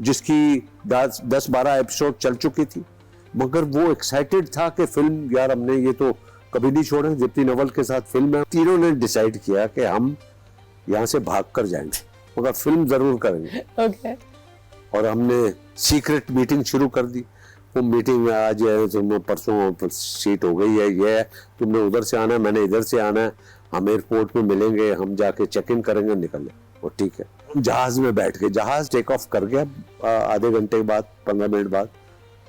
जिसकी 10-12 एपिसोड चल चुकी थी, मगर वो एक्साइटेड था कि फिल्म, यार हमने ये तो कभी नहीं छोड़े, दीप्ति नवल के साथ फिल्म है। तीनों ने डिसाइड किया कि हम यहाँ से भाग कर जाएंगे, मगर फिल्म जरूर करेंगे। Okay. और हमने सीक्रेट मीटिंग शुरू कर दी। वो मीटिंग में आज है, तुमने परसों सीट हो गई है, ये है, तुमने उधर से आना है, मैंने इधर से आना है, हम एयरपोर्ट में मिलेंगे, हम जाके चेक इन करेंगे, निकले। वो ठीक है। जहाज में बैठ के, जहाज टेक ऑफ कर गया आधे घंटे बाद, 15 मिनट बाद,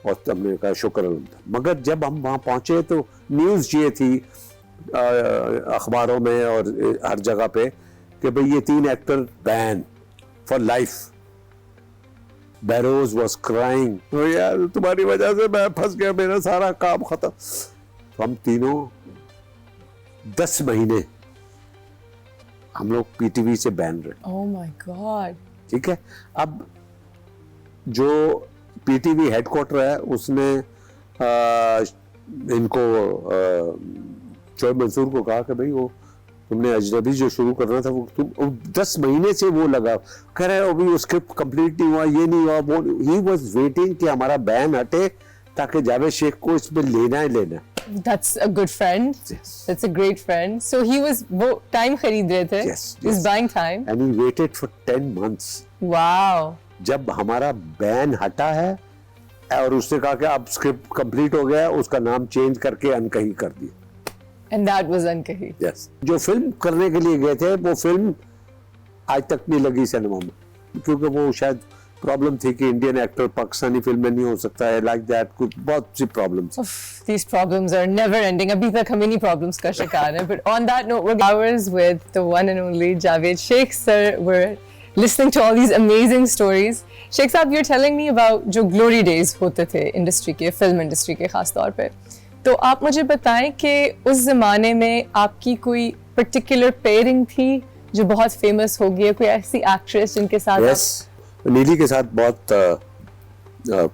और हमने कहा शुक्र अल्हम्दुलिल्लाह। मगर जब हम वहाँ पहुंचे तो न्यूज़ ये थी अखबारों में और हर जगह पे कि भाई ये 3 actor ban for life. Barrows was crying, तो यार तुम्हारी वजह से मैं फंस गया, मेरा सारा काम खत्म। तो हम तीनों 10 महीने हम लोग पीटीवी से बैन रहे। Oh my God. ठीक है। अब जो पीटीवी हेडक्वार्टर है उसने इनको शोएब मंसूर को कहा कि भाई वो तुमने अजनबी जो शुरू करना था वो तुम 10 महीने से वो लगा, कह रहे अभी वो स्क्रिप्ट कंप्लीट नहीं हुआ, ये नहीं हुआ, वो ही वाज वेटिंग कि हमारा बैन हटे ताकि जावेद शेख को इसमें लेना ही लेना। That's a good friend. Yes. That's a great friend. So he was वो time खरीद रहे थे. Yes, He was yes. buying time. And he waited for 10 months. Wow. जब हमारा बैन हटा है और उसने कहा कि अब स्क्रिप्ट कंप्लीट हो गया है, उसका नाम चेंज करके अनकही कर दिया। And that was Ankahi. Yes. जो फिल्म करने के लिए गए थे वो फिल्म आज तक नहीं लगी सिनेमा में, क्योंकि वो शायद प्रॉब्लम थी कि इंडियन एक्टर पाकिस्तानी फिल्म में नहीं हो सकता है, लाइक दैट, कुछ बहुत सी प्रॉब्लम थी। These problems are never ending. अभी तक हम इन्हीं problems का शिकार हैं. But on that note, we're hours with the one and only Javed Sheikh sir. We're listening to all these amazing stories. Sheikh साहब, you're telling me about जो glory days होते थे इंडस्ट्री के, फिल्म इंडस्ट्री के खास तौर पे। तो आप मुझे बताएं कि उस जमाने में आपकी कोई पर्टिकुलर पेयरिंग थी जो बहुत फेमस हो गई है, कोई ऐसी एक्ट्रेस जिनके साथ yes. नीली के साथ बहुत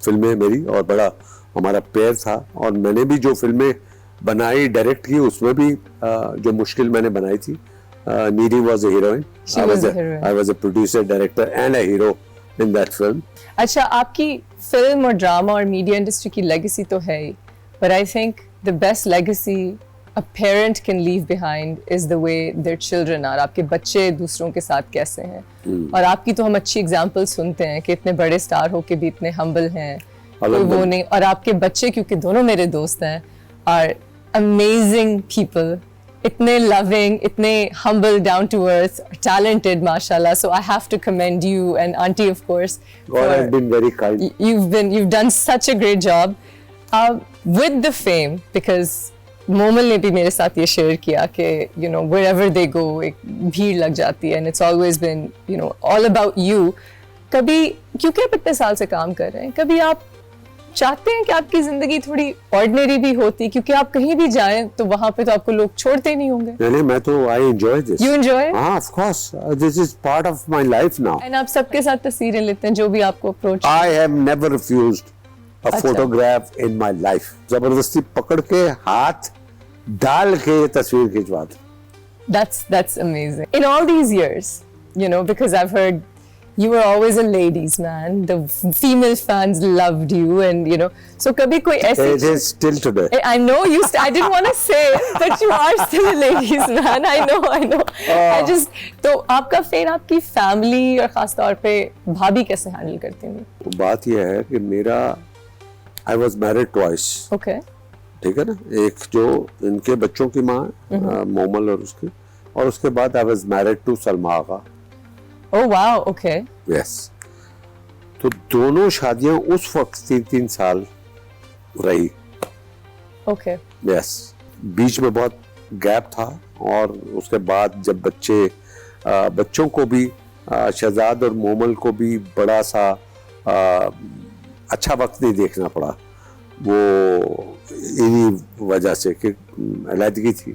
फिल्में मेरी और बड़ा हमारा पेयर था, और मैंने भी जो फिल्में बनाई डायरेक्ट की उसमें भी जो मुश्किल मैंने बनाई थी, नीली was a heroine, I was a producer, director and a hero in that film. अच्छा, आपकी फिल्म और ड्रामा और मीडिया इंडस्ट्री की लेगेसी तो है ही, but I think the best legacy a parent can leave behind is the way their children are. आपके बच्चे दूसरों के साथ कैसे हैं, और आपकी तो हम अच्छी एग्जांपल सुनते हैं कि इतने बड़े स्टार हो के भी इतने हम्बल हैं, कोई वो नहीं। और आपके बच्चे, क्योंकि दोनों मेरे दोस्त हैं, are amazing people, इतने loving, इतने humble, down to earth, talented, mashallah. So I have to commend you and auntie, of course. God has been very kind. You've done such a great job. With the fame, because Momal ने भी मेरे साथ ये share किया कि you know wherever they go एक भीड़ लग जाती है, and it's always been you know all about you. कभी, क्योंकि आप इतने साल से काम कर रहे हैं, कभी आप चाहते हैं कि आपकी जिंदगी थोड़ी ऑर्डिनरी भी होती, क्योंकि आप कहीं भी जाएं तो वहां पे तो आपको लोग छोड़ते नहीं होंगे? नहीं, मैं तो I enjoy this. You enjoy? हाँ, of course. This is part of my life now. And आप सबके साथ तस्वीरें लेते हैं जो भी आपको approach? I have never refused a photograph in my life. जबरदस्ती पकड़ के हाथ डाल के तस्वीर खिंचवाते। That's amazing. In all these years, you know, because I've heard you were always a ladies man. The female fans loved you, and you know, so कभी कोई ऐसी? It is still today. I know you. I didn't want to say that you are still a ladies man. I know. I just, तो आपका फेन आपकी family और खास तौर पे भाभी कैसे हैंडल करती हैं? बात यह है कि मेरा I was married twice. Okay. ठीक है ना, एक जो इनके बच्चों की माँ मोमल और उसकी, और उसके बाद I was married to Salma Agha. Oh wow, okay. Yes. तो दोनों शादियां उस वक्त 3-3 साल रही। Okay. Yes. बीच में बहुत गैप था, और उसके बाद जब बच्चों को भी शहजाद और मोमल को भी बड़ा सा अच्छा वक्त नहीं देखना पड़ा, वो इन्हीं वजह से कि अलहदगी थी।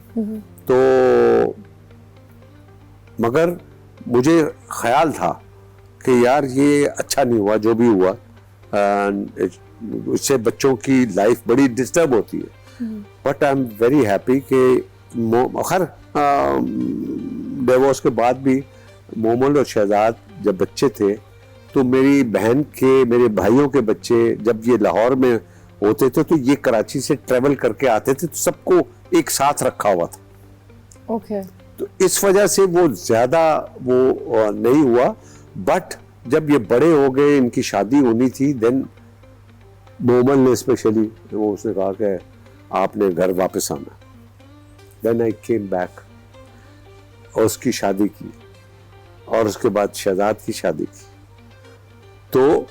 तो मगर मुझे ख्याल था कि यार ये अच्छा नहीं हुआ जो भी हुआ, इससे बच्चों की लाइफ बड़ी डिस्टर्ब होती है। But I am very happy कि खैर डिवोर्स के बाद भी मोमल और शहजाद जब बच्चे थे तो मेरी बहन के, मेरे भाइयों के बच्चे जब ये लाहौर में होते थे तो ये कराची से ट्रेवल करके आते थे, तो सबको एक साथ रखा हुआ था। ओके तो इस वजह से वो ज्यादा वो नहीं हुआ। बट जब ये बड़े हो गए, इनकी शादी होनी थी, देन मोमल ने स्पेशली वो उसने कहा कि आपने घर वापस आना। देन आई केम बैक और उसकी शादी की और उसके बाद शहजाद की शादी की। तो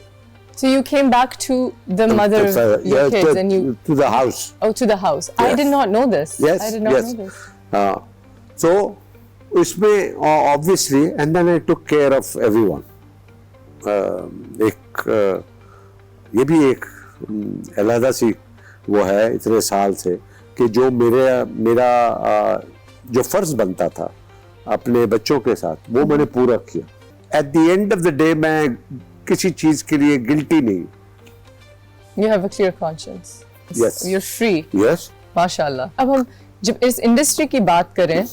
So you came back to the mother of your kids and you to the house. Oh, to the house. I Yes. did not know this. Yes, I did not yes. know this. So इसमें obviously and then I took care of everyone. ये भी एक अलहदा सी वो है इतने साल से कि जो मेरा जो फर्ज बनता था अपने बच्चों के साथ वो मैंने पूरा किया। At the end of the day मैं किसी चीज के लिए गिल्टी नहीं। You have a clear conscience. Yes. You're free. Yes. माशाल्लाह। अब हम जब इस इंडस्ट्री की बात करें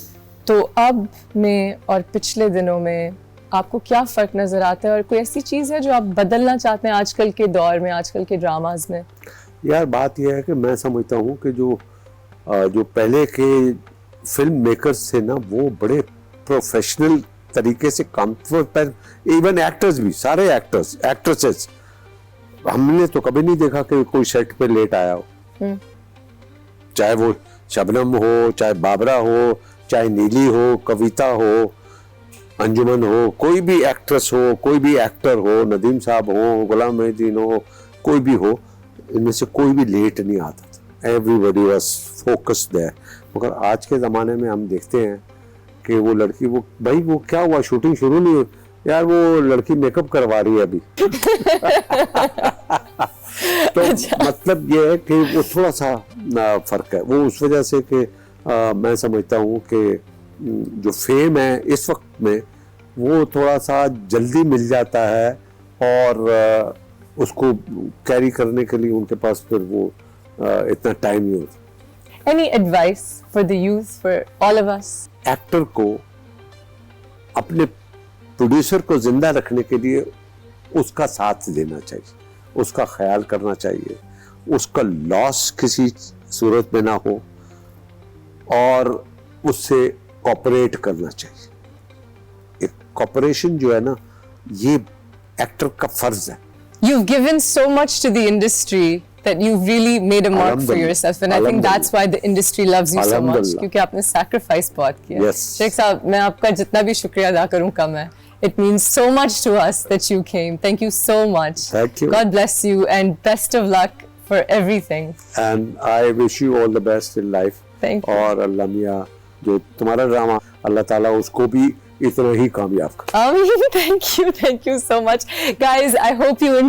तो अब में और पिछले दिनों में आपको क्या फ़र्क नज़र आता है और कोई ऐसी चीज़ है जो आप बदलना चाहते हैं आजकल के दौर में, आजकल के ड्रामाज में? यार बात यह है कि मैं समझता हूँ कि जो पहले के फिल्म मेकर्स थे ना वो बड़े प्रोफेशनल तरीके से काम, पर इवन एक्टर्स भी, सारे एक्टर्स एक्ट्रेसेस, हमने तो कभी नहीं देखा कि कोई सेट पे लेट आया हो। चाहे वो शबनम हो, चाहे बाबरा हो, चाहे नीली हो, कविता हो, अंजुमन हो, कोई भी एक्ट्रेस हो, कोई भी एक्टर हो, नदीम साहब हो, गुलाम मोहिउद्दीन हो, कोई भी हो, इनमें से कोई भी लेट नहीं आता था। Everybody was focused there. मगर आज के ज़माने में हम देखते हैं कि वो लड़की, वो भाई वो क्या हुआ, शूटिंग शुरू नहीं हुई यार, वो लड़की मेकअप करवा रही है अभी। तो मतलब ये है कि वो थोड़ा सा फर्क है। वो उस वजह से कि मैं समझता हूँ कि जो फेम है इस वक्त में वो थोड़ा सा जल्दी मिल जाता है और उसको कैरी करने के लिए उनके पास फिर वो इतना टाइम नहीं होता। Any advice for the youth, for all of us? Actor को अपने प्रोड्यूसर को जिंदा रखने के लिए उसका साथ देना चाहिए, उसका ख्याल करना चाहिए, उसका लॉस किसी सूरत में ना हो और उससे कॉपरेट करना चाहिए। एक कॉपरेशन जो है ना, ये एक्टर का फर्ज है। You've given so much to the industry that you've really made a mark for yourself, and I think that's why the industry loves you so much, क्योंकि आपने sacrifice बहुत किया। Yes. शेख साहब, मैं आपका जितना भी शुक्रिया अदा करूं कम है। It means so much to us that you came. Thank you so much. Thank you. God bless you and best of luck for everything. And I wish you all the best in life. Thank you. और अल्लाह मियाँ जो तुम्हारा drama, अल्लाह ताला उसको भी इतना ही कामयाब करे। Thank you so much. Guys, I hope you enjoyed